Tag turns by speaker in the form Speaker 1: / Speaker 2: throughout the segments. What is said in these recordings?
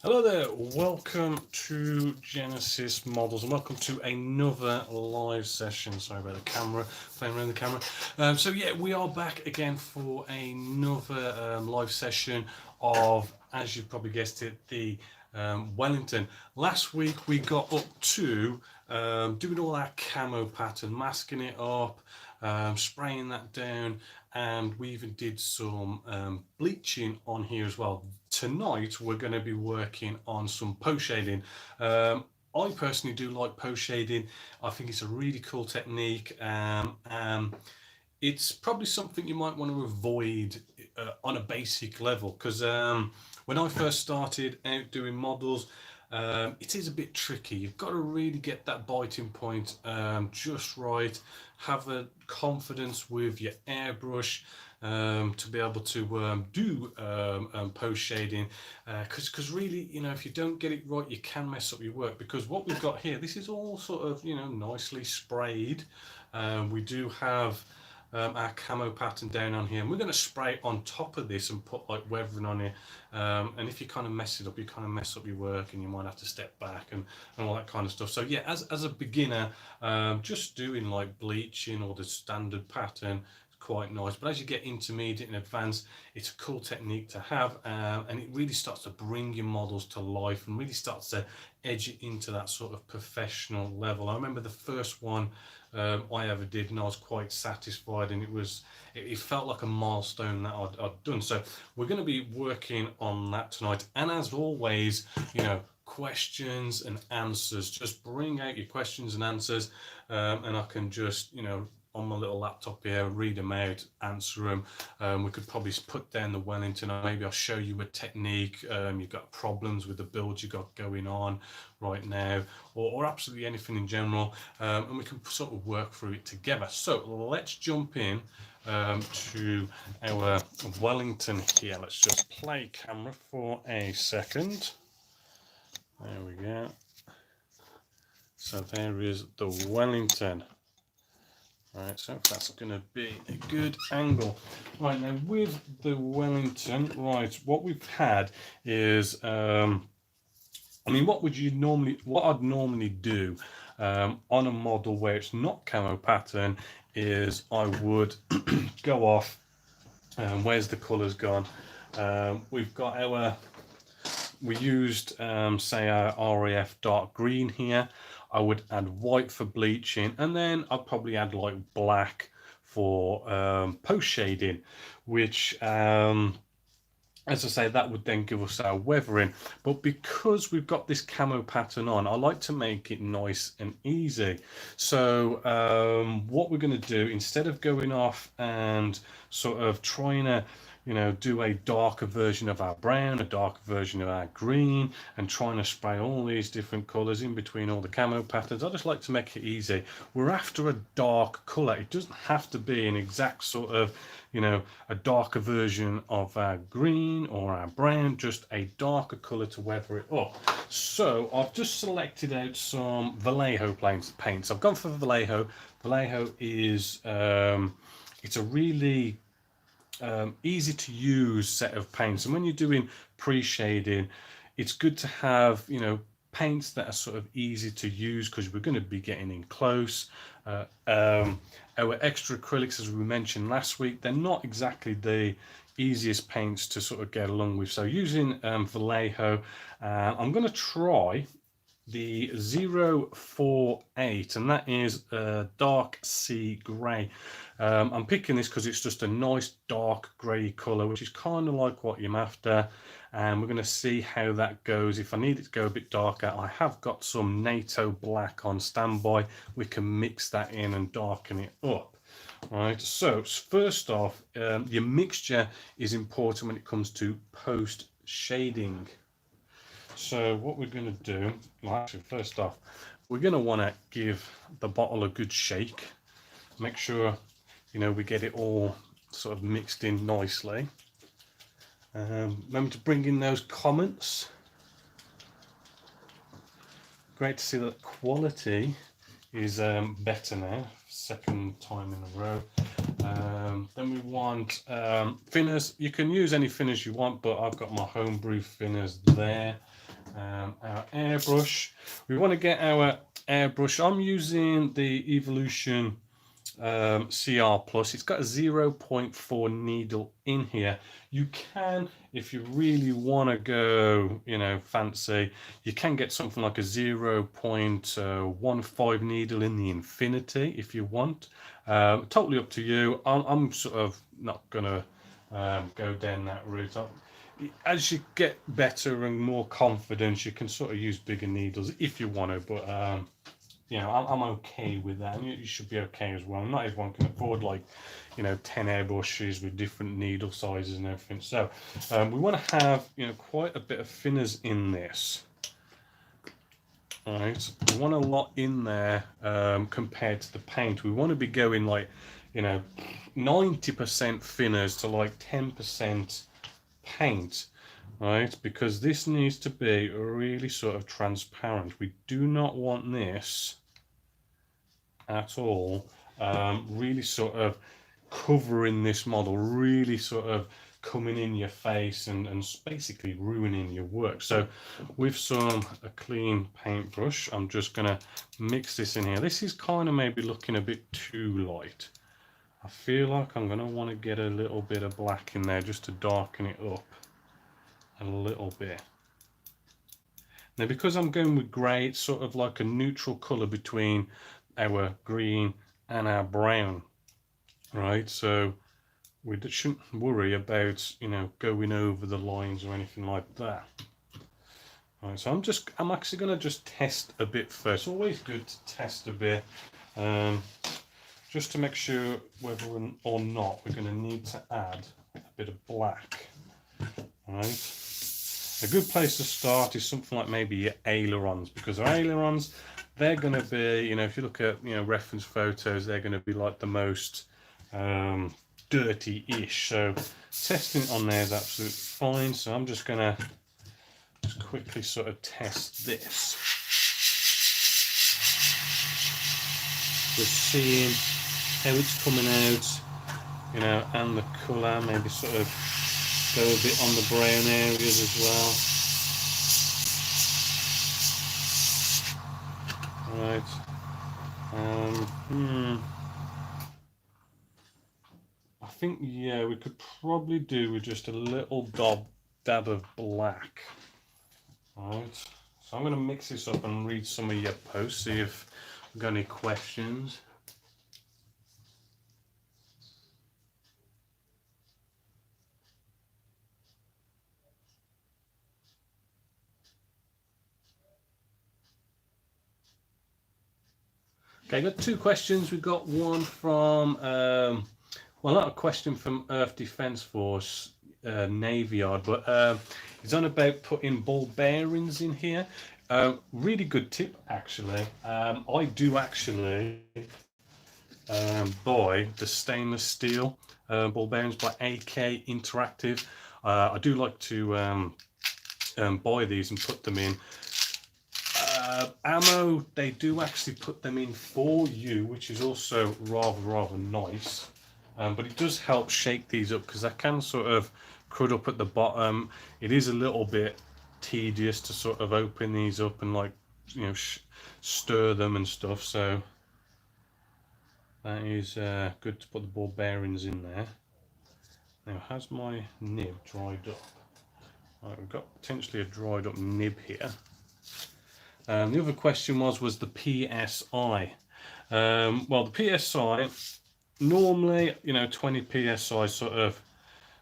Speaker 1: Hello there, welcome to Genesis Models and welcome to another live session. Sorry about the camera, playing around the camera. So we are back again for another live session of, as you probably guessed it, the Wellington. Last week we got up to doing all our camo pattern, masking it up, spraying that down, and we even did some bleaching on here as well. Tonight we're going to be working on some post shading. I personally do like post shading. I think it's a really cool technique. It's probably something you might want to avoid on a basic level, because when I first started out doing models, it is a bit tricky. You've got to really get that biting point just right. Have a confidence with your airbrush to be able to do post shading, because really, if you don't get it right, you can mess up your work. Because what we've got here, this is all sort of nicely sprayed. We do have our camo pattern down on here, and we're going to spray on top of this and put like weathering on it, and if you kind of mess it up, you kind of mess up your work and you might have to step back and all that kind of stuff. So yeah, as a beginner, just doing like bleaching or the standard pattern is quite nice, but as you get intermediate and advanced, it's a cool technique to have, and it really starts to bring your models to life and really starts to edge it into that sort of professional level. I remember the first one I ever did, and I was quite satisfied, and it felt like a milestone that I'd done. So we're going to be working on that tonight, and as always, questions and answers. Just bring out your questions and answers, and I can just on my little laptop here, read them out, answer them. We could probably put down the Wellington, or maybe I'll show you a technique. You've got problems with the build you've got going on right now, or absolutely anything in general, and we can sort of work through it together. So let's jump in to our Wellington here. Let's just play camera for a second. There we go. So there is the Wellington. Right, so that's going to be a good angle. Right, now with the Wellington, right, what we've had is, what I'd normally do on a model where it's not camo pattern is I would go off, where's the colours gone? We used, say, our RAF dark green here. I would add white for bleaching, and then I'd probably add like black for post shading, which, as I say, that would then give us our weathering. But because we've got this camo pattern on, I like to make it nice and easy. So what we're going to do, instead of going off and sort of trying to do a darker version of our brown, a darker version of our green, and trying to spray all these different colors in between all the camo patterns, I just like to make it easy. We're after a dark color. It doesn't have to be an exact sort of a darker version of our green or our brown, just a darker color to weather it up. So I've just selected out some Vallejo paints. I've gone for Vallejo. Vallejo is it's a really easy to use set of paints, and when you're doing pre-shading, it's good to have paints that are sort of easy to use, because we're going to be getting in close. Our extra acrylics, as we mentioned last week, they're not exactly the easiest paints to sort of get along with. So using Vallejo, I'm going to try the 048, and that is a dark sea grey. I'm picking this because it's just a nice dark grey colour, which is kind of like what you're after, and we're going to see how that goes. If I need it to go a bit darker, I have got some NATO black on standby. We can mix that in and darken it up. Right, so first off, your mixture is important when it comes to post shading. So what we're going to do, well, actually, first off, we're going to want to give the bottle a good shake. Make sure, we get it all sort of mixed in nicely. Remember to bring in those comments. Great to see that quality is better now, second time in a row. Then we want thinners. You can use any thinners you want, but I've got my homebrew thinners there. our airbrush. We want to get our airbrush. I'm using the Evolution CR Plus. It's got a 0.4 needle in here. You can, if you really want to go, you know, fancy, you can get something like a 0.15 needle in the Infinity if you want. Totally up to you. I'm sort of not gonna go down that route. As you get better and more confidence, you can sort of use bigger needles if you want to, but you know, I'm okay with that, and you should be okay as well. Not everyone can afford, like, you know, 10 airbrushes with different needle sizes and everything. So we want to have, you know, quite a bit of thinners in this. All right, we want a lot in there compared to the paint. We want to be going like, you know, 90% thinners to like 10% paint, right? Because this needs to be really sort of transparent. We do not want this at all really sort of covering this model, really sort of coming in your face and basically ruining your work. So with a clean paintbrush, I'm just going to mix this in here. This is kind of maybe looking a bit too light. I feel like I'm going to want to get a little bit of black in there just to darken it up a little bit. Now, because I'm going with grey, it's sort of like a neutral colour between our green and our brown, right? So we shouldn't worry about, you know, going over the lines or anything like that. Right, so I'm actually going to just test a bit first. Always good to test a bit, just to make sure whether or not we're going to need to add a bit of black. Right. A good place to start is something like maybe your ailerons, because our ailerons, they're going to be, you know, if you look at, you know, reference photos, they're going to be like the most dirty-ish. So testing on there is absolutely fine. So I'm just going to quickly sort of test this. Just seeing how it's coming out, you know, and the colour, maybe sort of go a bit on the brown areas as well. Right. I think, yeah, we could probably do with just a little dab of black. Right. So I'm going to mix this up and read some of your posts, see if you've got any questions. Okay, got two questions. We've got one from, well, not a question from Earth Defence Force, Navy Yard, but it's on about putting ball bearings in here. Really good tip, actually. I do actually buy the stainless steel ball bearings by AK Interactive. I do like to buy these and put them in. Ammo, they do actually put them in for you, which is also rather nice. But it does help shake these up, because I can sort of crud up at the bottom. It is a little bit tedious to sort of open these up and, like, you know, stir them and stuff. So that is good to put the ball bearings in there. Now, has my nib dried up? Right, we've got potentially a dried up nib here. The other question was the PSI. Well, the PSI, normally, you know, 20 PSI sort of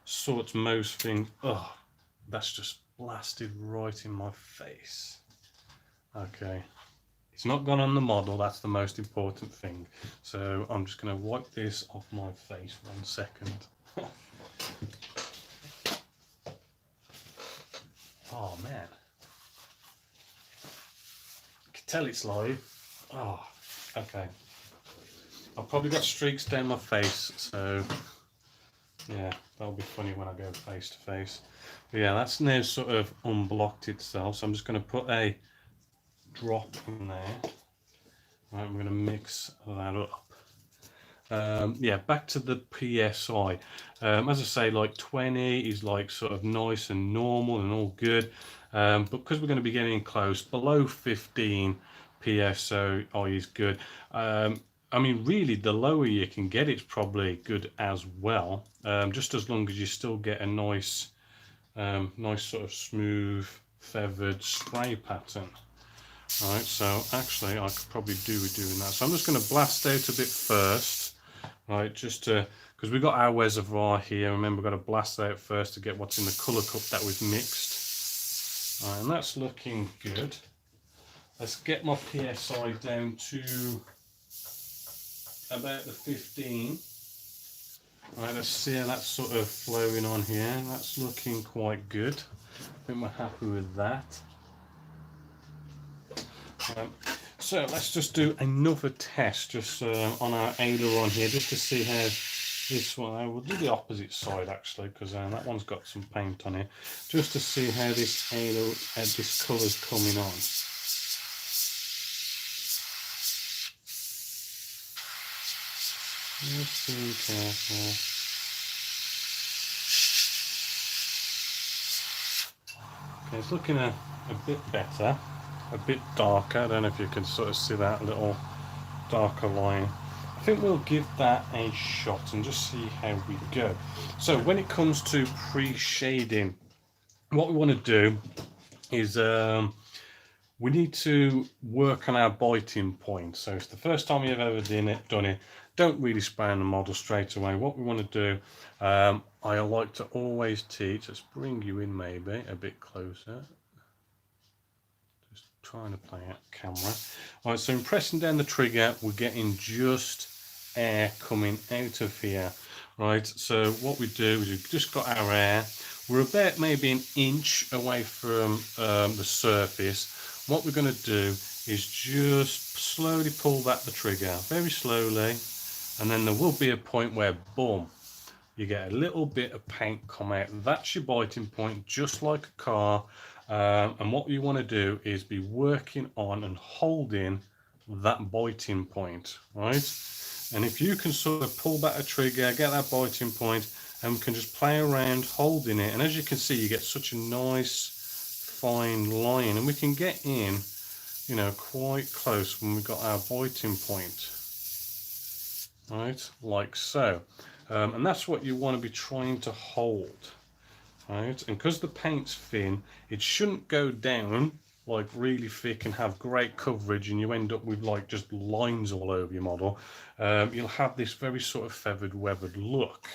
Speaker 1: sorts most things. Oh, that's just blasted right in my face. Okay, it's not gone on the model, that's the most important thing. So I'm just going to wipe this off my face 1 second. Oh man, I can tell it's live. Oh, okay. I've probably got streaks down my face, so yeah, that'll be funny when I go face to face. But yeah, that's now sort of unblocked itself, so I'm just going to put a drop in there. Right, I'm going to mix that up. yeah, back to the PSI. As I say, like 20 is like sort of nice and normal and all good. But because we're going to be getting close, below 15 PSI is good. I mean, really, the lower you can get, it's probably good as well. Just as long as you still get a nice, nice sort of smooth feathered spray pattern. Right, so actually I could probably do with doing that. So I'm just going to blast out a bit first, right, just to, because we've got our reservoir here. Remember, we've got to blast out first to get what's in the colour cup that we've mixed. Right, and that's looking good. Let's get my PSI down to about the 15. Right, let's see how that's sort of flowing on here. That's looking quite good. I think we're happy with that. So let's just do another test just on our aileron here, just to see how this one, we'll do the opposite side actually, because that one's got some paint on it, just to see how this aileron, this colour's coming on. Just be careful. Okay, it's looking a bit better. A bit darker. I don't know if you can sort of see that little darker line. I think we'll give that a shot and just see how we go. So when it comes to pre-shading, what we want to do is we need to work on our biting point. So it's the first time you've ever done it, don't really spray on the model straight away. What we want to do, I like to always teach, let's bring you in maybe a bit closer. Trying to play out camera. All right, so in pressing down the trigger, we're getting just air coming out of here. Right, so what we do is we've just got our air. We're about maybe an inch away from the surface. What we're going to do is just slowly pull back the trigger, very slowly, and then there will be a point where, boom, you get a little bit of paint come out. That's your biting point, just like a car. And what you want to do is be working on and holding that biting point, right? And if you can sort of pull back a trigger, get that biting point, and we can just play around holding it. And as you can see, you get such a nice fine line, and we can get in, you know, quite close when we've got our biting point, right? Like so. And that's what you want to be trying to hold. Right, and because the paint's thin, it shouldn't go down like really thick and have great coverage, and you end up with like just lines all over your model. You'll have this very sort of feathered, weathered look.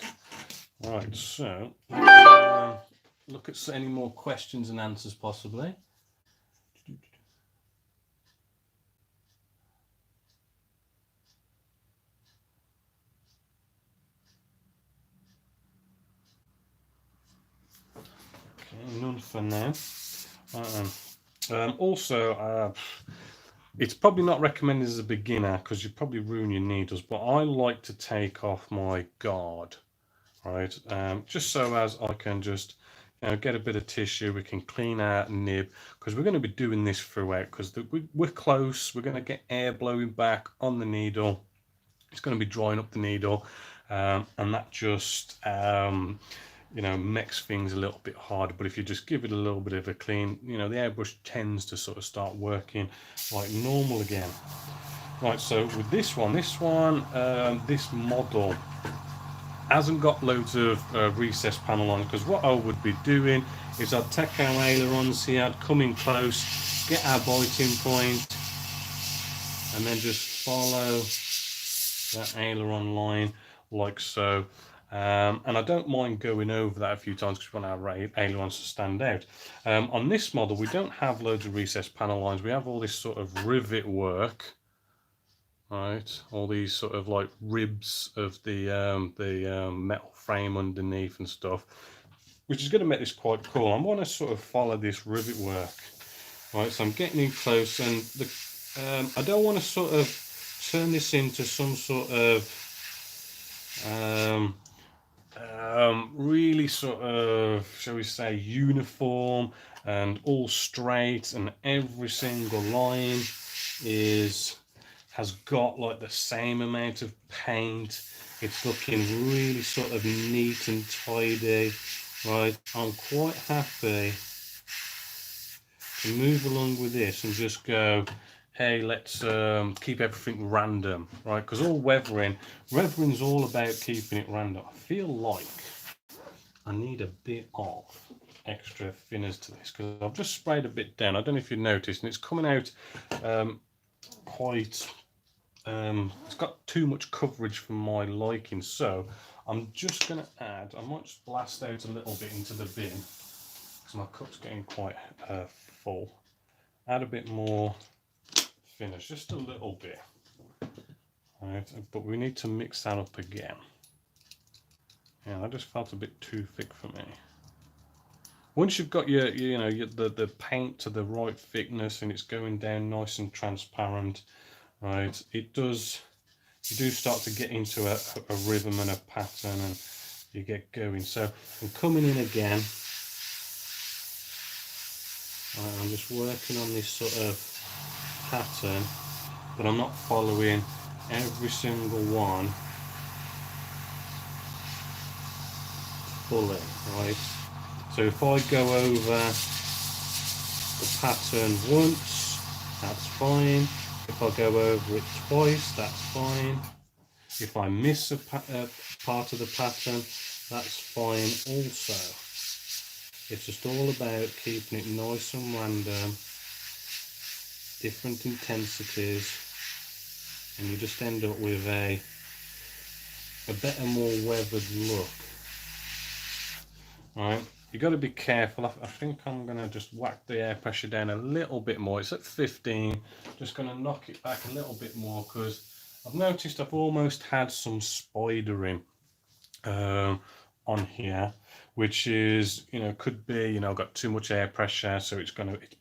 Speaker 1: Right, so let's look at any more questions and answers possibly. None for now. Also, it's probably not recommended as a beginner because you probably ruin your needles, but I like to take off my guard, right? Just so as I can just, you know, get a bit of tissue, we can clean our nib, because we're going to be doing this throughout, because we're close, we're going to get air blowing back on the needle, it's going to be drying up the needle, and that just you know, makes things a little bit harder. But if you just give it a little bit of a clean, you know, the airbrush tends to sort of start working like normal again. Right, so with this model hasn't got loads of recessed panel on, because what I would be doing is I'd take our ailerons here, I'd come in close, get our biting point, and then just follow that aileron line like so. And I don't mind going over that a few times because we want our ailerons to stand out. On this model, we don't have loads of recessed panel lines. We have all this sort of rivet work, right? All these sort of like ribs of the metal frame underneath and stuff, which is going to make this quite cool. I want to sort of follow this rivet work, right? So I'm getting in close, and I don't want to sort of turn this into some sort of really sort of, shall we say, uniform and all straight, and every single line is has got like the same amount of paint. It's looking really sort of neat and tidy, right? I'm quite happy to move along with this and just go, hey, let's keep everything random, right? Because all weathering's all about keeping it random. I feel like I need a bit of extra thinners to this because I've just sprayed a bit down. I don't know if you noticed, and it's coming out quite it's got too much coverage for my liking, so I'm just going to add, I might just blast out a little bit into the bin because my cup's getting quite full. Add a bit more thinners, just a little bit, right? But we need to mix that up again. Yeah, that just felt a bit too thick for me. Once you've got your the paint to the right thickness and it's going down nice and transparent, right, you do start to get into a rhythm and a pattern, and you get going. So I'm coming in again. Right, I'm just working on this sort of pattern, but I'm not following every single one fully, right? So if I go over the pattern once, that's fine. If I go over it twice, that's fine. If I miss a part of the pattern, that's fine also. It's just all about keeping it nice and random, different intensities, and you just end up with a better, more weathered look. Right, you got to be careful. I think I'm going to just whack the air pressure down a little bit more. It's at 15. Just going to knock it back a little bit more because I've noticed I've almost had some spidering on here, which is, could be, I've got too much air pressure, so it's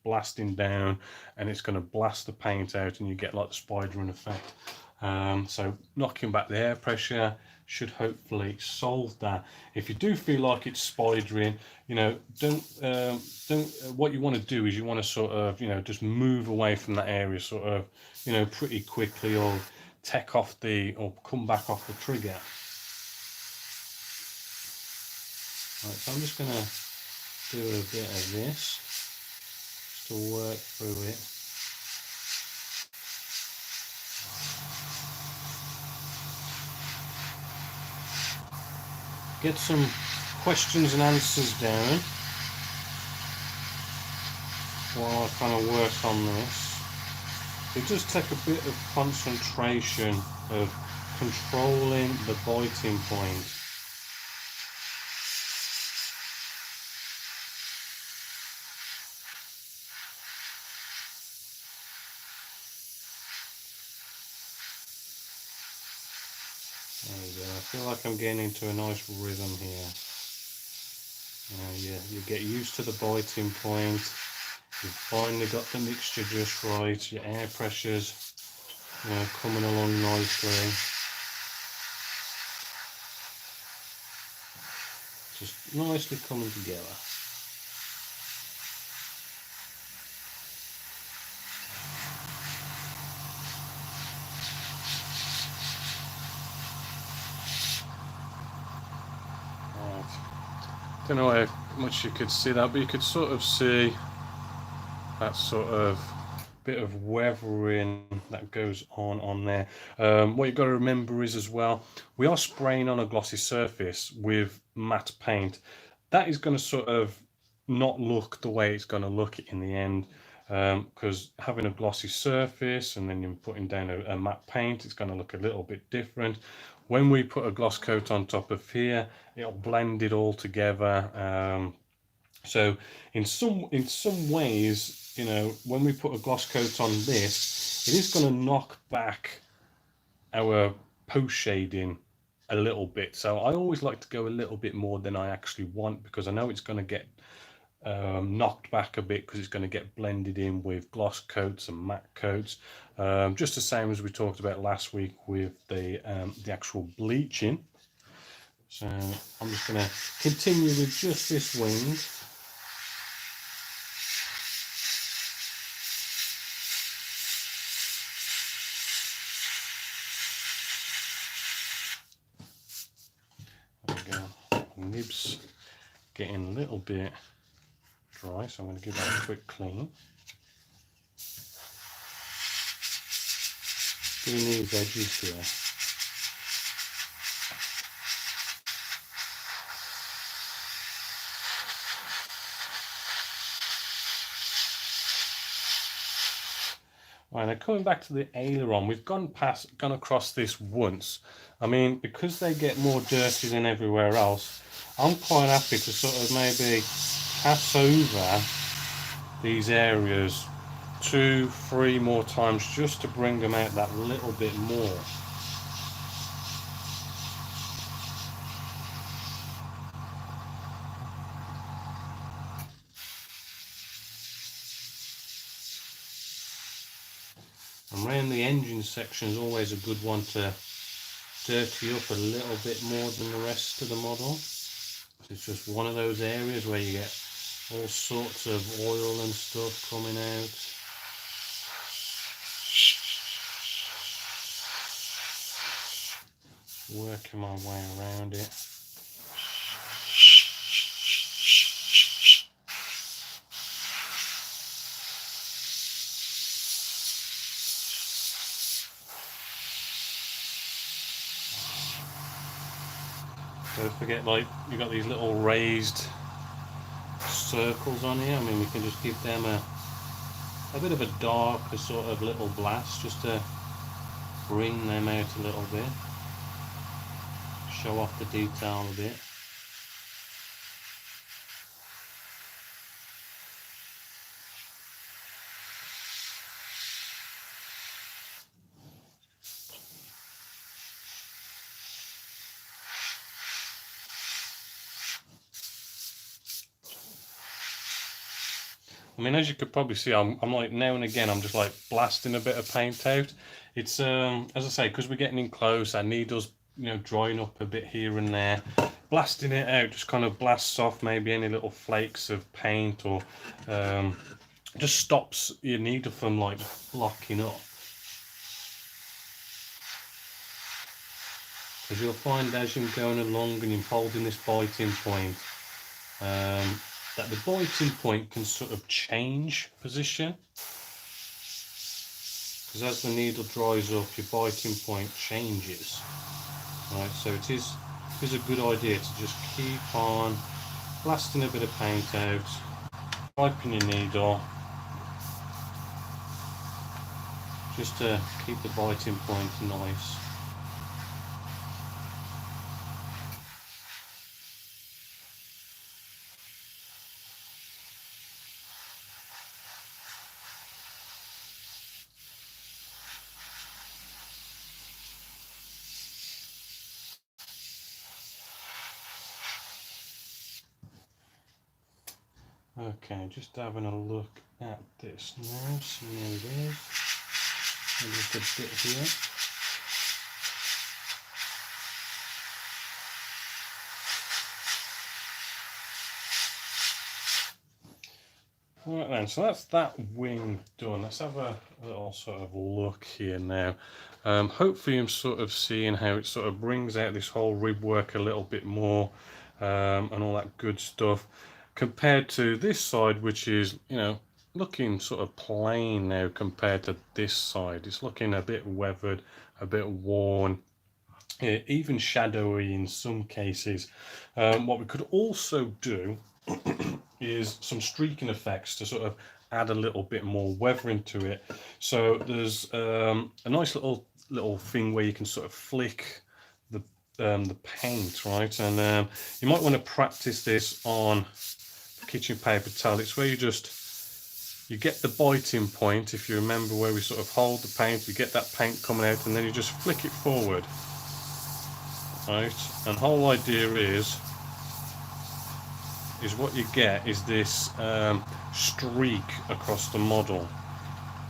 Speaker 1: blasting down and it's going to blast the paint out, and you get like the spidering effect. So knocking back the air pressure should hopefully solve that. If you do feel like it's spidering, what you want to do is you want to sort of, just move away from that area sort of, pretty quickly, or come back off the trigger. Right, so I'm just going to do a bit of this just to work through it. Get some questions and answers down while I kind of work on this. It does take a bit of concentration of controlling the biting point. There we go. I feel like I'm getting into a nice rhythm here. You get used to the biting point. You've finally got the mixture just right. Your air pressure's coming along nicely. Just nicely coming together. Don't know how much you could see that, but you could sort of see that sort of bit of weathering that goes on there. What you've got to remember is as well, we are spraying on a glossy surface with matte paint. That is going to sort of not look the way it's going to look in the end, because having a glossy surface and then you're putting down a matte paint, it's going to look a little bit different. When we put a gloss coat on top of here, it'll blend it all together. So in some ways, when we put a gloss coat on this, it is going to knock back our post shading a little bit. So I always like to go a little bit more than I actually want, because I know it's going to get knocked back a bit because it's going to get blended in with gloss coats and matte coats, just the same as we talked about last week with the actual bleaching. So I'm just going to continue with just this wing. ribs getting a little bit dry, so I'm going to give that a quick clean. Doing these edges here. Right, now coming back to the aileron, we've gone across this once. I mean, because they get more dirty than everywhere else, I'm quite happy to sort of maybe pass over these areas 2-3 more times just to bring them out that little bit more. And around the engine section is always a good one to dirty up a little bit more than the rest of the model. It's just one of those areas where you get all sorts of oil and stuff coming out. Working my way around it. Don't forget, like, you've got these little raised circles on here. I mean, we can just give them a bit of a darker sort of little blast just to bring them out a little bit, show off the detail a bit. I mean, as you could probably see, I'm like, now and again, I'm just like blasting a bit of paint out. It's, as I say, because we're getting in close, our needle's, you know, drying up a bit here and there. Blasting it out just kind of blasts off maybe any little flakes of paint, or just stops your needle from like locking up. Because you'll find as you're going along and you're holding this biting point, that the biting point can sort of change position. Because as the needle dries up, your biting point changes. Right, so it is a good idea to just keep on blasting a bit of paint out, wiping your needle, just to keep the biting point nice. Okay, just having a look at this now, see how it is. And just a bit here. Right then, so that's that wing done. Let's have a little sort of look here now. Hopefully I'm sort of seeing how it sort of brings out this whole rib work a little bit more, and all that good stuff, compared to this side, which is, you know, looking sort of plain now compared to this side. It's looking a bit weathered, a bit worn, even shadowy in some cases. What we could also do is some streaking effects to sort of add a little bit more weathering to it. So there's a nice little thing where you can sort of flick the paint, right? And you might want to practice this on kitchen paper towel. It's where you get the biting point. If you remember, where we sort of hold the paint, you get that paint coming out, and then you just flick it forward, right? And the whole idea is what you get is this streak across the model,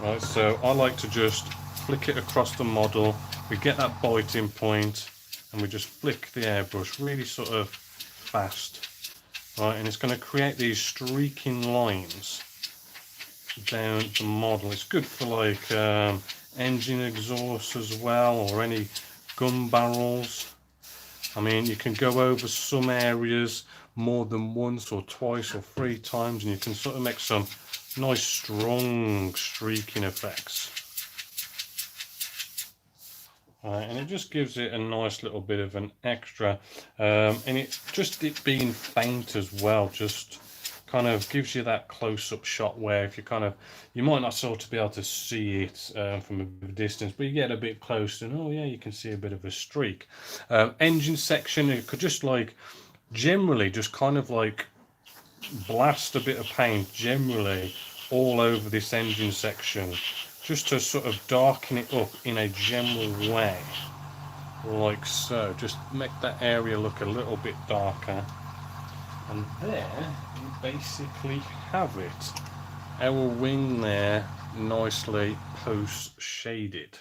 Speaker 1: right? So I like to just flick it across the model. We get that biting point, and we just flick the airbrush really sort of fast, right? And it's going to create these streaking lines down the model. It's good for like engine exhausts as well, or any gun barrels. I mean, you can go over some areas more than once or twice or 3 times, and you can sort of make some nice strong streaking effects. And it just gives it a nice little bit of an extra, and it being faint as well, just kind of gives you that close-up shot where if you might not sort of be able to see it from a bit of distance, but you get a bit close and oh yeah, you can see a bit of a streak. Engine section, you could just like generally just kind of like blast a bit of paint generally all over this engine section, just to sort of darken it up in a general way, like so. Just make that area look a little bit darker, and there you basically have it, our wing there, nicely post shaded.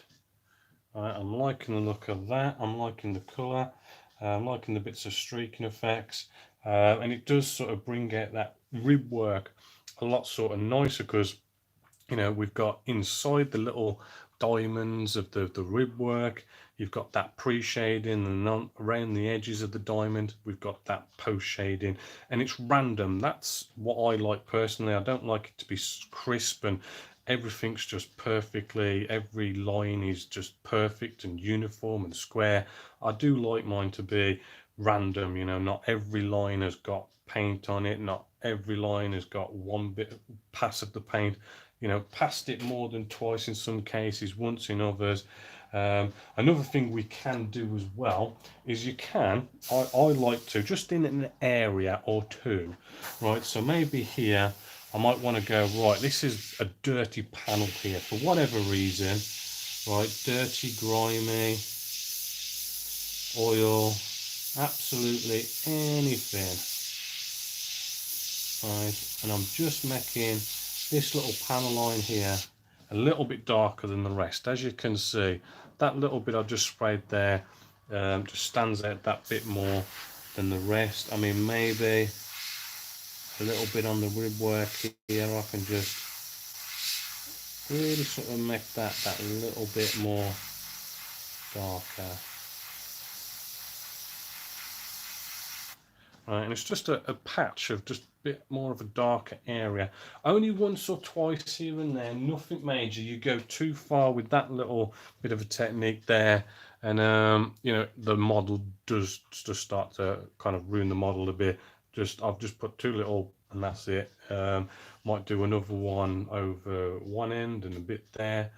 Speaker 1: I'm liking the look of that. I'm liking the colour. I'm liking the bits of streaking effects, and it does sort of bring out that rib work a lot sort of nicer, because you know, we've got inside the little diamonds of the rib work, you've got that pre-shading, and around the edges of the diamond we've got that post shading, and it's random. That's what I like personally. I don't like it to be crisp and everything's just perfectly, every line is just perfect and uniform and square. I do like mine to be random, you know, not every line has got paint on it, not every line has got one bit of pass of the paint, you know, passed it more than twice in some cases, once in others. Another thing we can do as well is I like to, just in an area or two, right, so maybe here I might want to go, right, this is a dirty panel here for whatever reason, right, dirty, grimy, oil, absolutely anything, right, and I'm just making this little panel line here a little bit darker than the rest. As you can see, that little bit I just sprayed there just stands out that bit more than the rest. I mean, maybe a little bit on the rib work here, I can just really sort of make that little bit more darker. Right, and it's just a patch of just a bit more of a darker area. Only once or twice here and there, nothing major. You go too far with that little bit of a technique there, and you know, the model does just start to kind of ruin the model a bit. I've just put too little and that's it. Might do another one over one end and a bit there.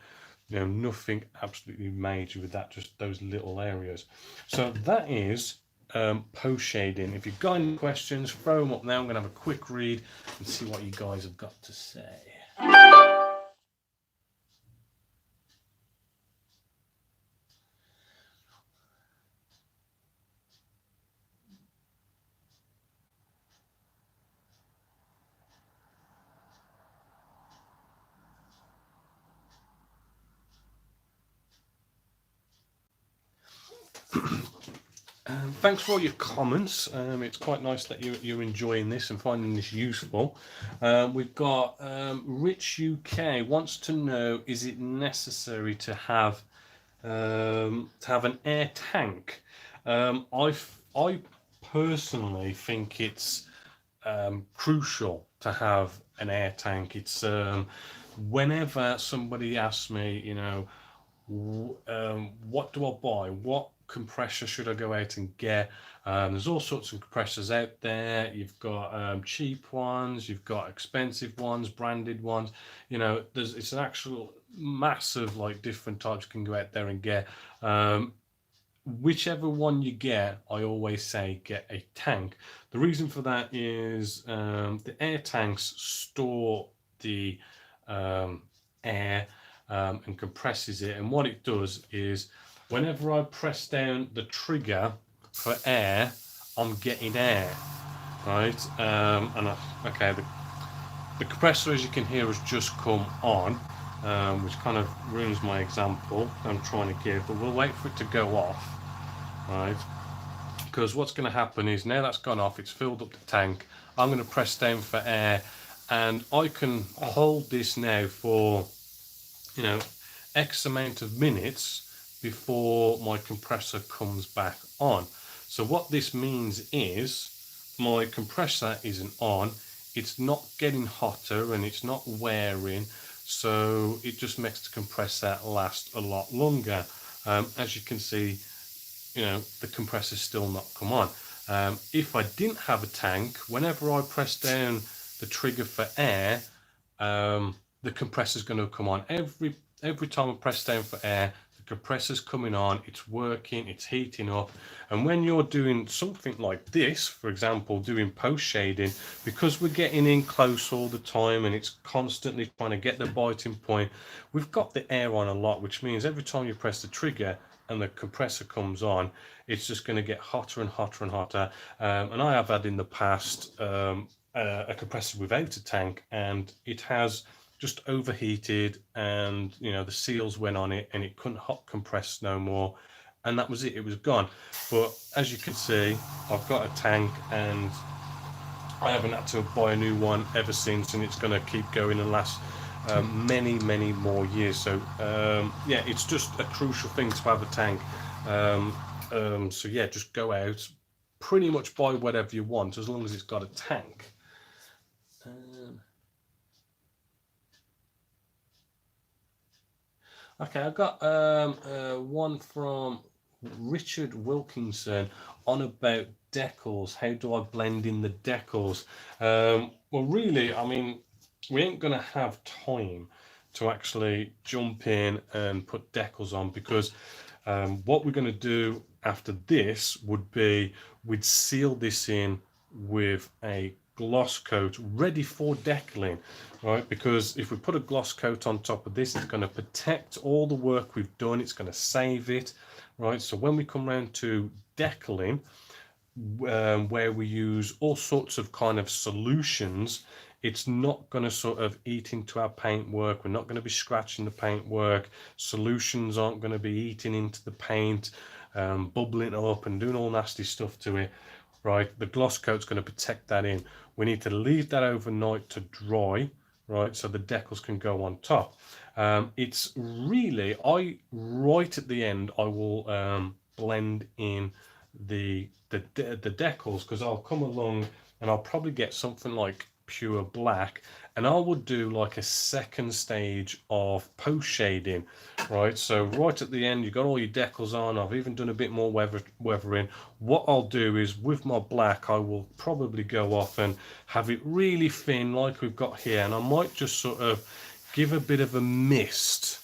Speaker 1: You know, nothing absolutely major with that, just those little areas. So that is post shading. If you've got any questions, throw them up now. I'm going to have a quick read and see what you guys have got to say. Thanks for all your comments. It's quite nice that you're enjoying this and finding this useful. We've got Rich UK wants to know, is it necessary to have an air tank? I personally think it's crucial to have an air tank. It's whenever somebody asks me, you know, what do I buy? What compressor should I go out and get? There's all sorts of compressors out there. You've got cheap ones, you've got expensive ones, branded ones. You know, it's an actual massive like different types you can go out there and get. Whichever one you get, I always say get a tank. The reason for that is the air tanks store the air and compresses it, and what it does is whenever I press down the trigger for air, I'm getting air, right? Okay, the compressor, as you can hear, has just come on, which kind of ruins my example I'm trying to give, but we'll wait for it to go off, right? Because what's going to happen is now that's gone off, it's filled up the tank, I'm going to press down for air, and I can hold this now for, you know, X amount of minutes before my compressor comes back on. So what this means is my compressor isn't on, it's not getting hotter and it's not wearing, so it just makes the compressor last a lot longer. As you can see, the compressor's still not come on. If I didn't have a tank, whenever I press down the trigger for air, the compressor's going to come on. Every time I press down for air, the compressor's coming on, it's working, it's heating up. And when you're doing something like this, for example, doing post shading, because we're getting in close all the time and it's constantly trying to get the biting point, we've got the air on a lot, which means every time you press the trigger and the compressor comes on, it's just going to get hotter and hotter and hotter. And I have had in the past a compressor without a tank, and it has just overheated, and the seals went on it and it couldn't hot compress no more, and that was it, it was gone. But as you can see, I've got a tank and I haven't had to buy a new one ever since, and it's going to keep going and last many more years. So yeah, it's just a crucial thing to have a tank. So yeah, just go out, pretty much buy whatever you want as long as it's got a tank. Okay, I got one from Richard Wilkinson on about decals. How do I blend in the decals? Well, really, I mean, we ain't gonna have time to actually jump in and put decals on, because what we're gonna do after this would be we'd seal this in with a gloss coat ready for decaling, right? Because if we put a gloss coat on top of this, it's going to protect all the work we've done, it's going to save it, right? So when we come around to decaling, where we use all sorts of kind of solutions, it's not going to sort of eat into our paintwork. We're not going to be scratching the paintwork. Solutions aren't going to be eating into the paint, bubbling up and doing all nasty stuff to it, right? The gloss coat's going to protect that in. We need to leave that overnight to dry, right, so the decals can go on top. It's really, right at the end, I will blend in the decals, because I'll come along and I'll probably get something like pure black, and I would do like a second stage of post shading, right? So right at the end, you've got all your decals on. I've even done a bit more weathering. What I'll do is with my black, I will probably go off and have it really thin like we've got here, and I might just sort of give a bit of a mist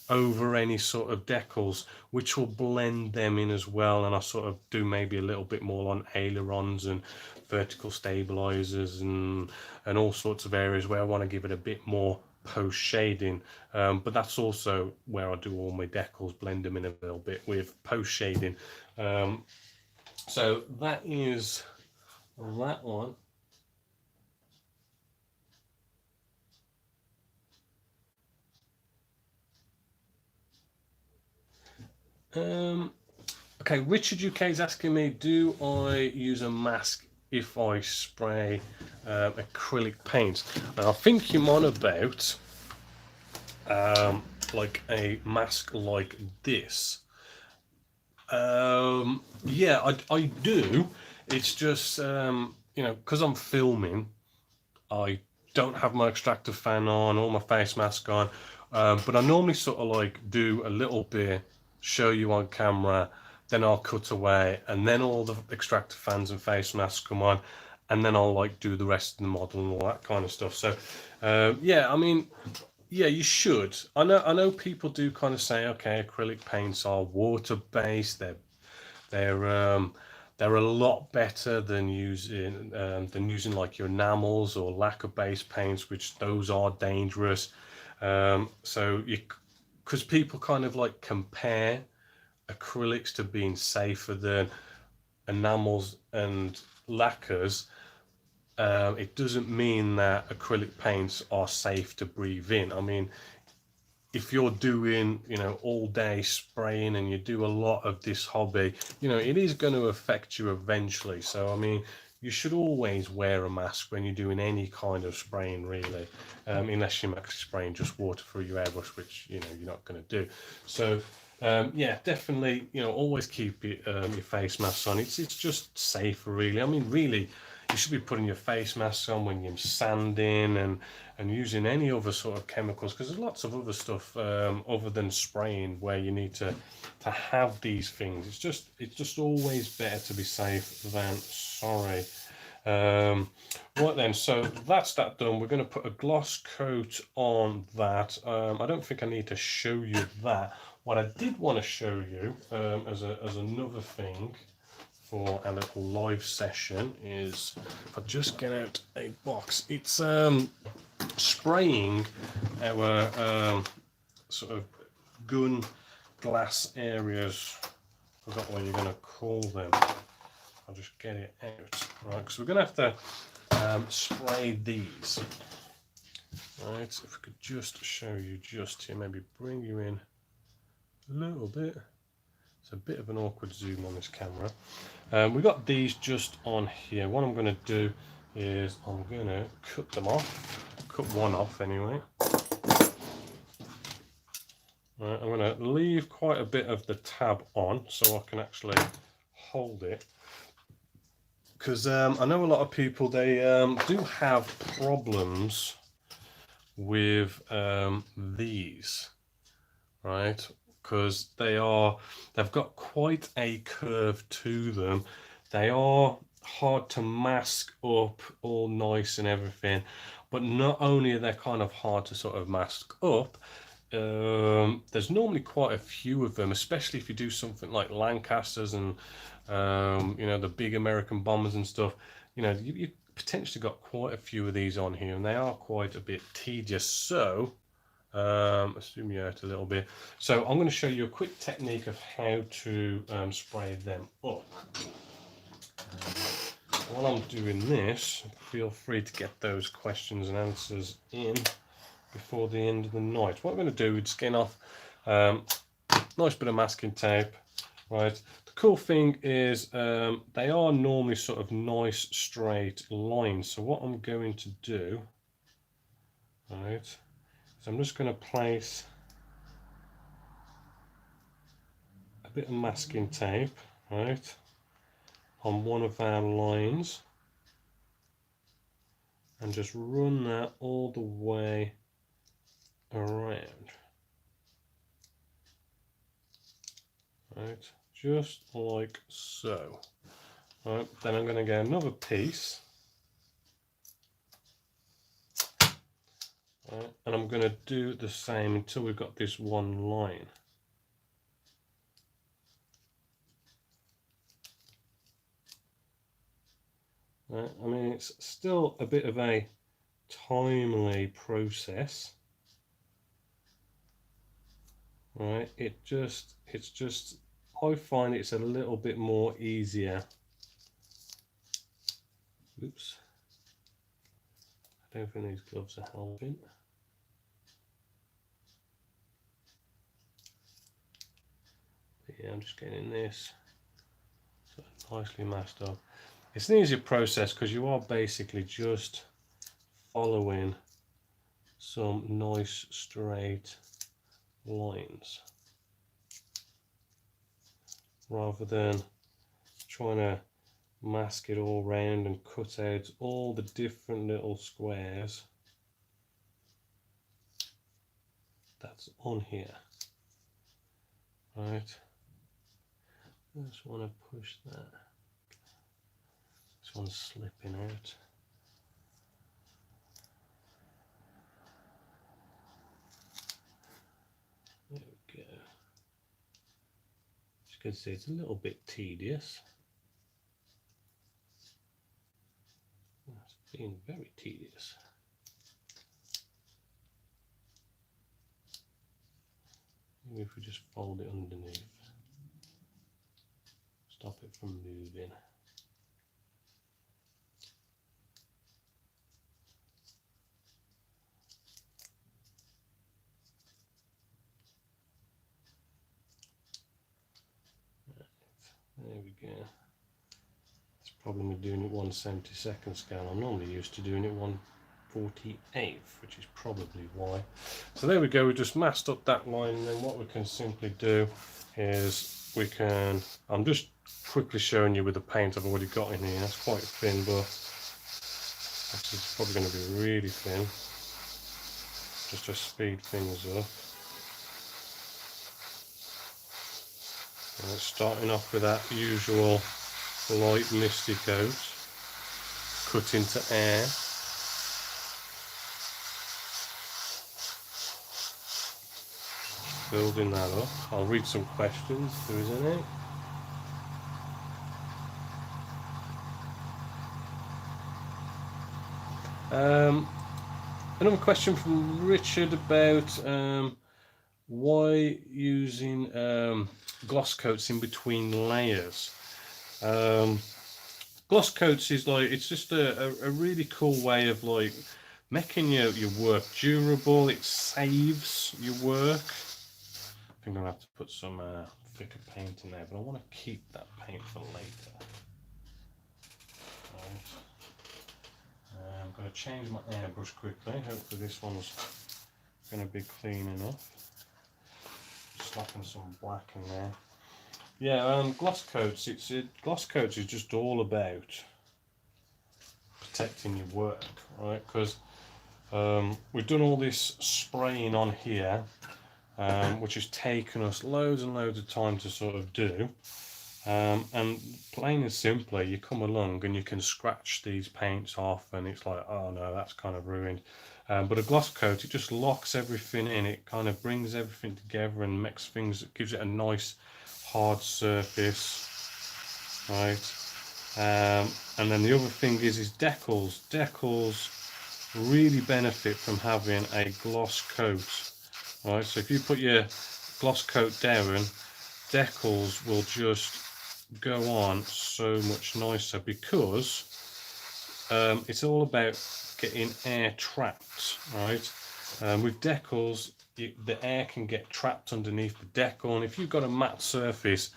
Speaker 1: over any sort of decals, which will blend them in as well. And I sort of do maybe a little bit more on ailerons and vertical stabilizers and all sorts of areas where I want to give it a bit more post shading. But that's also where I do all my decals, blend them in a little bit with post shading. So that is that one. Okay, Richard UK is asking me, do I use a mask if I spray acrylic paint? And I think you're on about like a mask like this. Yeah, I do. It's just because I'm filming, I don't have my extractor fan on or my face mask on, but I normally sort of like do a little bit, show you on camera, then I'll cut away, and then all the extractor fans and face masks come on, and then I'll like do the rest of the model and all that kind of stuff. So yeah, I mean, yeah, you should. I know people do kind of say, okay, acrylic paints are water based, they're a lot better than using like your enamels or lacquer based paints, which those are dangerous. So because people kind of like compare acrylics to being safer than enamels and lacquers, it doesn't mean that acrylic paints are safe to breathe in. I mean, if you're doing, all day spraying and you do a lot of this hobby, it is going to affect you eventually. So, I mean, you should always wear a mask when you're doing any kind of spraying, really, unless you're actually spraying just water through your airbrush, which, you're not going to do. So, Yeah, definitely. You know, always keep your face mask on. It's just safer, really. I mean, really, you should be putting your face mask on when you're sanding and using any other sort of chemicals, because there's lots of other stuff other than spraying where you need to have these things. It's just always better to be safe than sorry. Right then, so that's that done. We're going to put a gloss coat on that. I don't think I need to show you that. What I did want to show you as another thing for a little live session is, if I just get out a box, it's spraying our sort of gun glass areas. I forgot what you're going to call them. I'll just get it out, right? Because we're going to have to spray these. Right, if we could just show you just here, maybe bring you in a little bit. It's a bit of an awkward zoom on this camera. We got these just on here. What I'm going to do is I'm going to cut them off, cut one off anyway. Right, I'm going to leave quite a bit of the tab on so I can actually hold it, because I know a lot of people, they do have problems with these, right? Because they've got quite a curve to them. They are hard to mask up all nice and everything, but not only are they kind of hard to sort of mask up, there's normally quite a few of them, especially if you do something like Lancasters and you know, the big American bombers and stuff. You know, you potentially got quite a few of these on here, and they are quite a bit tedious. So assume you out a little bit. So I'm going to show you a quick technique of how to spray them up. While I'm doing this, feel free to get those questions and answers in before the end of the night. What I'm going to do is skin off nice bit of masking tape, right? The cool thing is they are normally sort of nice straight lines. So what I'm going to do, right, is I'm just going to place a bit of masking tape, right, on one of our lines, and just run that all the way around, right, just like so. Right, then I'm going to get another piece, right, and I'm going to do the same until we've got this one line. Right, I mean, it's still a bit of a timely process, right? It's just I find it's a little bit more easier. Oops, I don't think these gloves are helping. But yeah, I'm just getting this so nicely masked up. It's an easier process because you are basically just following some nice straight lines rather than trying to mask it all round and cut out all the different little squares that's on here. Right, I just want to push that. This one's slipping out. There we go. As you can see, it's a little bit tedious. It's been very tedious. Maybe if we just fold it underneath, stop it from moving. There we go. It's probably me doing it 1/72 scale. I'm normally used to doing it 1 48th, which is probably why. So there we go, we just masked up that line, and then what we can simply do is we can, I'm just quickly showing you with the paint I've already got in here. It's quite thin, but this is probably going to be really thin, just to speed things up. And it's starting off with that usual light misty coat, cut into air. Building that up. I'll read some questions if there is any. Another question from Richard about why using gloss coats in between layers. Gloss coats is like, it's just a really cool way of like making your work durable. It saves your work. I think I'm going to have to put some thicker paint in there, but I want to keep that paint for later. Right. I'm going to change my airbrush quickly. Hopefully this one's going to be clean enough. Slapping some black in there. Yeah, gloss coats. Gloss coats is just all about protecting your work, right? Because we've done all this spraying on here, which has taken us loads and loads of time to sort of do. And plain and simply, you come along and you can scratch these paints off, and it's like, oh no, that's kind of ruined. But a gloss coat, it just locks everything in. It kind of brings everything together and makes things, it gives it a nice hard surface, right? And then the other thing is decals. Decals really benefit from having a gloss coat, right? So if you put your gloss coat down, decals will just go on so much nicer, because it's all about getting air trapped, right? With decals, the air can get trapped underneath the decal, and if you've got a matte surface,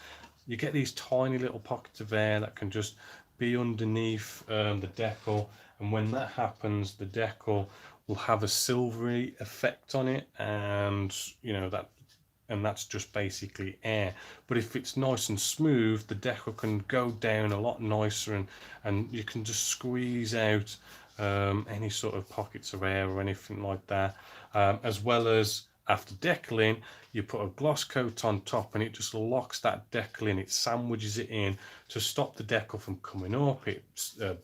Speaker 1: you get these tiny little pockets of air that can just be underneath the decal, and when that happens, the decal will have a silvery effect on it, and you know that's just basically air. But if it's nice and smooth, the decal can go down a lot nicer, and you can just squeeze out any sort of pockets of air or anything like that. As well as, after decaling, you put a gloss coat on top, and it just locks that decal in. It sandwiches it in to stop the decal from coming up. It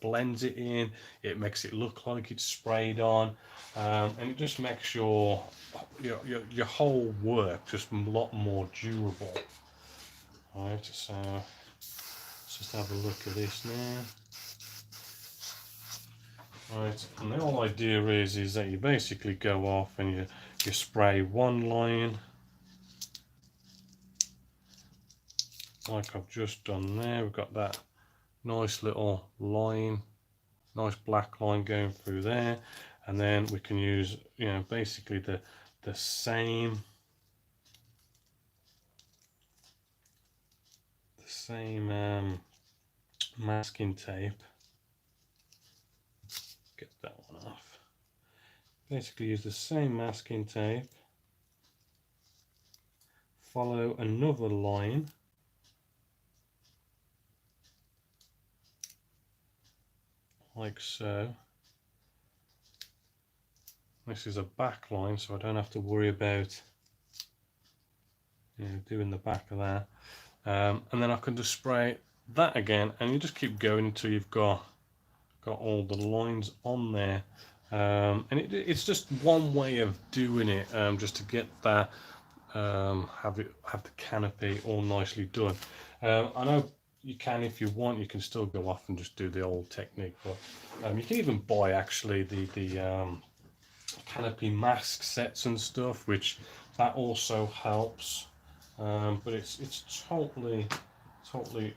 Speaker 1: blends it in. It makes it look like it's sprayed on, and it just makes your whole work just a lot more durable. Right, so let's just have a look at this now. Right, and the whole idea is that you basically go off and you spray one line, like I've just done there. We've got that nice little line, nice black line going through there, and then we can use, you know, basically the same masking tape. Get that one off. Basically use the same masking tape, follow another line, like so. This is a back line, so I don't have to worry about, you know, doing the back of that. And then I can just spray that again, and you just keep going until you've got all the lines on there. And it's just one way of doing it, just to get that, have the canopy all nicely done. I know you can, if you want, you can still go off and just do the old technique, but you can even buy actually the canopy mask sets and stuff, which that also helps. But it's totally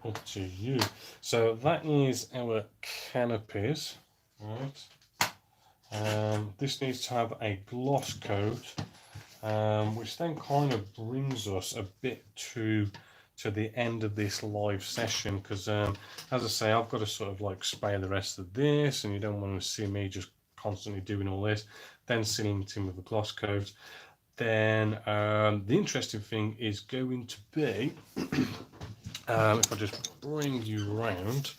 Speaker 1: up to you. So that is our canopies, right? This needs to have a gloss coat, which then kind of brings us a bit to the end of this live session, because as I say, I've got to sort of like spray the rest of this, and you don't want to see me just constantly doing all this, then sealing it in with a gloss coat. Then the interesting thing is going to be, if I just bring you round,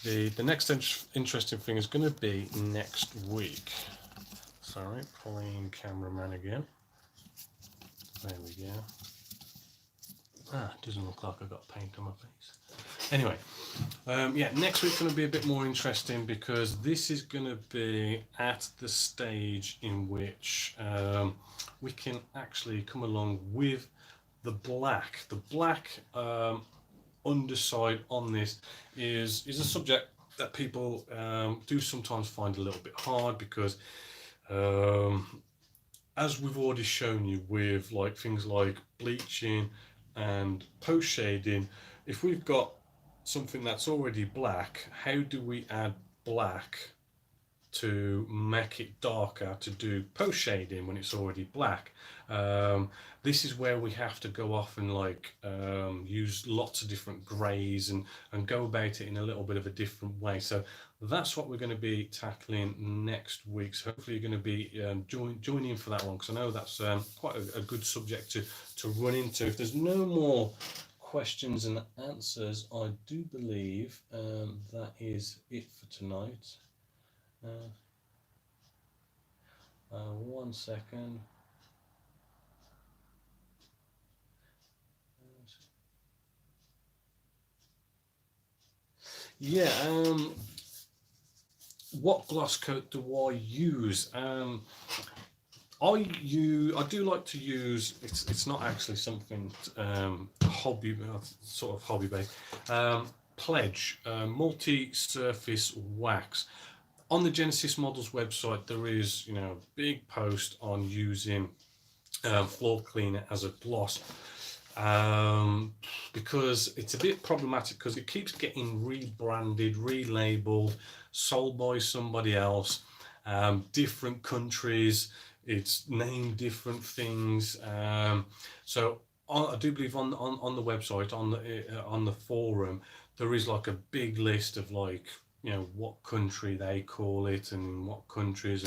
Speaker 1: the next interesting thing is going to be next week. Sorry, playing cameraman again. There we go. It doesn't look like I got paint on my face. Anyway, yeah, next week's going to be a bit more interesting because this is going to be at the stage in which we can actually come along with the black. The black underside on this is a subject that people do sometimes find a little bit hard because as we've already shown you with like things like bleaching and post shading, if we've got something that's already black, how do we add black to make it darker to do post shading when it's already black? This is where we have to go off and like use lots of different greys and go about it in a little bit of a different way. So that's what we're going to be tackling next week. So hopefully you're going to be joining in for that one, because I know that's quite a good subject to run into. If there's no more questions and answers, I do believe that is it for tonight. 1 second. Yeah, what gloss coat do I use? I do like to use, it's not actually something hobby, sort of hobby based, Pledge multi-surface wax. On the Genessis Models website there is, you know, a big post on using floor cleaner as a gloss, because it's a bit problematic because it keeps getting rebranded, relabeled, sold by somebody else, different countries, it's named different things. So I do believe on the website, on the forum, there is like a big list of like, you know, what country they call it and what countries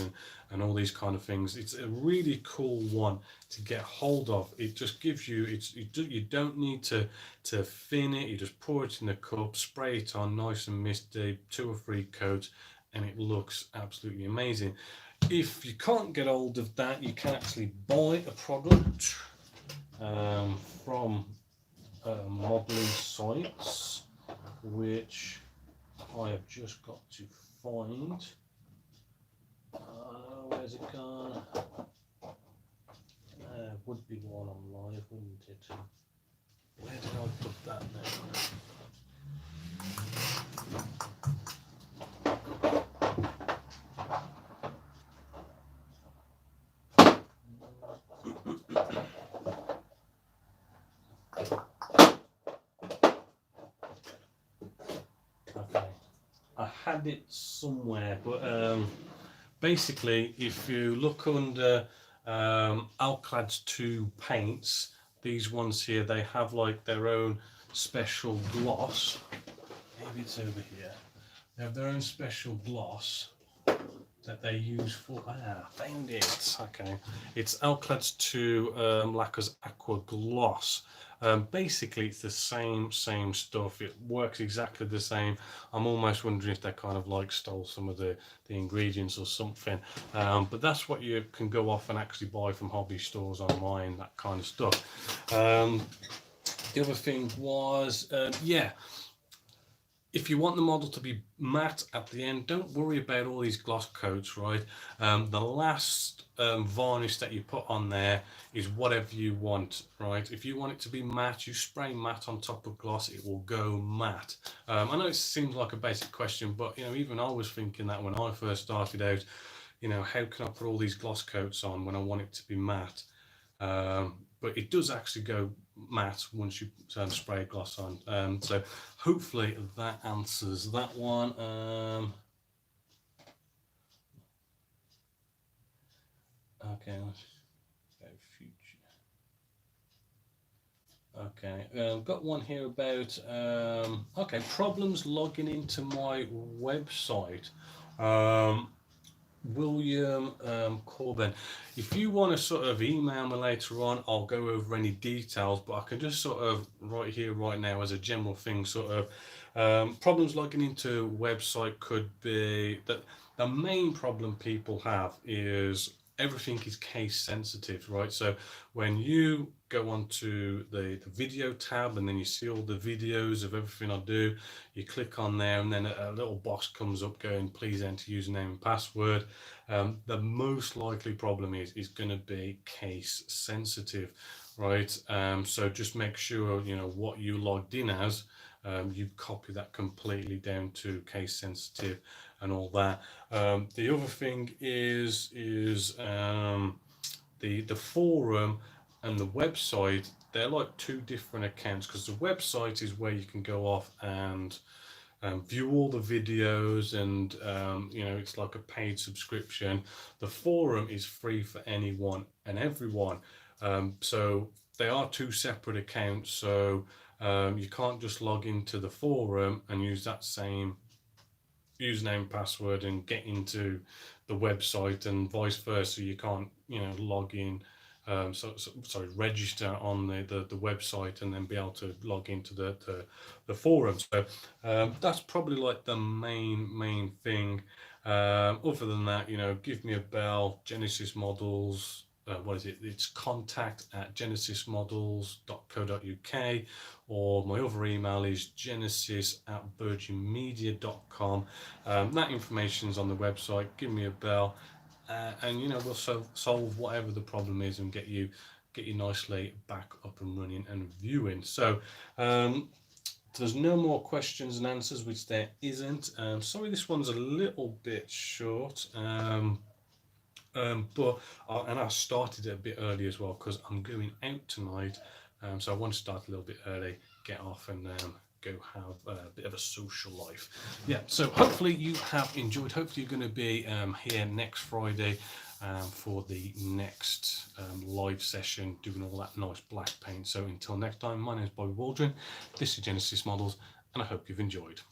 Speaker 1: and all these kind of things. It's a really cool one to get hold of. It just gives you, you don't need to thin it, you just pour it in a cup, spray it on nice and misty, 2 or 3 coats, and it looks absolutely amazing. If you can't get hold of that, you can actually buy a product from modelling sites, which I have just got to find. Where's it gone? Would be one on live, wouldn't it? Where did I put that now? Okay, I had it somewhere, but basically if you look under Alclad's 2 paints, these ones here, they have like their own special gloss. Maybe it's over here. They have their own special gloss that they use for, found it. Okay, it's Alclad's 2 Lacquers Aqua Gloss. Basically it's the same stuff, it works exactly the same. I'm almost wondering if they kind of like stole some of the ingredients or something, but that's what you can go off and actually buy from hobby stores online, that kind of stuff. The other thing was, yeah, if you want the model to be matte at the end, don't worry about all these gloss coats, right? The last varnish that you put on there is whatever you want, right? If you want it to be matte, you spray matte on top of gloss, it will go matte. I know it seems like a basic question, but you know, even I was thinking that when I first started out, you know, how can I put all these gloss coats on when I want it to be matte? But it does actually go matte once you spray gloss on. So hopefully that answers that one. Okay, let's go future. Okay, I've got one here about okay, problems logging into my website. Will call then. If you want to sort of email me later on, I'll go over any details, but I can just sort of right here, right now, as a general thing, sort of problems logging into a website could be that the main problem people have is everything is case sensitive, right? So when you go onto the video tab and then you see all the videos of everything I do, you click on there and then a little box comes up going, please enter username and password. The most likely problem is going to be case sensitive, right? So just make sure, you know, what you logged in as, you copy that completely down to case sensitive and all that. The other thing is the forum and the website. They're like two different accounts, because the website is where you can go off and view all the videos, and you know, it's like a paid subscription. The forum is free for anyone and everyone, so they are two separate accounts. So you can't just log into the forum and use that same username password and get into the website, and vice versa. You can't, you know, log in, sorry, register on the website and then be able to log into the forum. So that's probably like the main thing. Other than that, you know, give me a bell. Genesis Models, what is it? It's contact@genesismodels.co.uk, or my other email is genesis@virginmedia.com. That information's on the website. Give me a bell, and you know, we'll solve whatever the problem is and get you nicely back up and running and viewing. So there's no more questions and answers, which there isn't. Sorry, this one's a little bit short. But and I started it a bit early as well because I'm going out tonight, so I want to start a little bit early, get off and go have a bit of a social life. Yeah, so hopefully you have enjoyed. Hopefully you're going to be here next Friday for the next live session, doing all that nice black paint. So until next time, my name is Bobby Waldron, this is Genesis Models, and I hope you've enjoyed.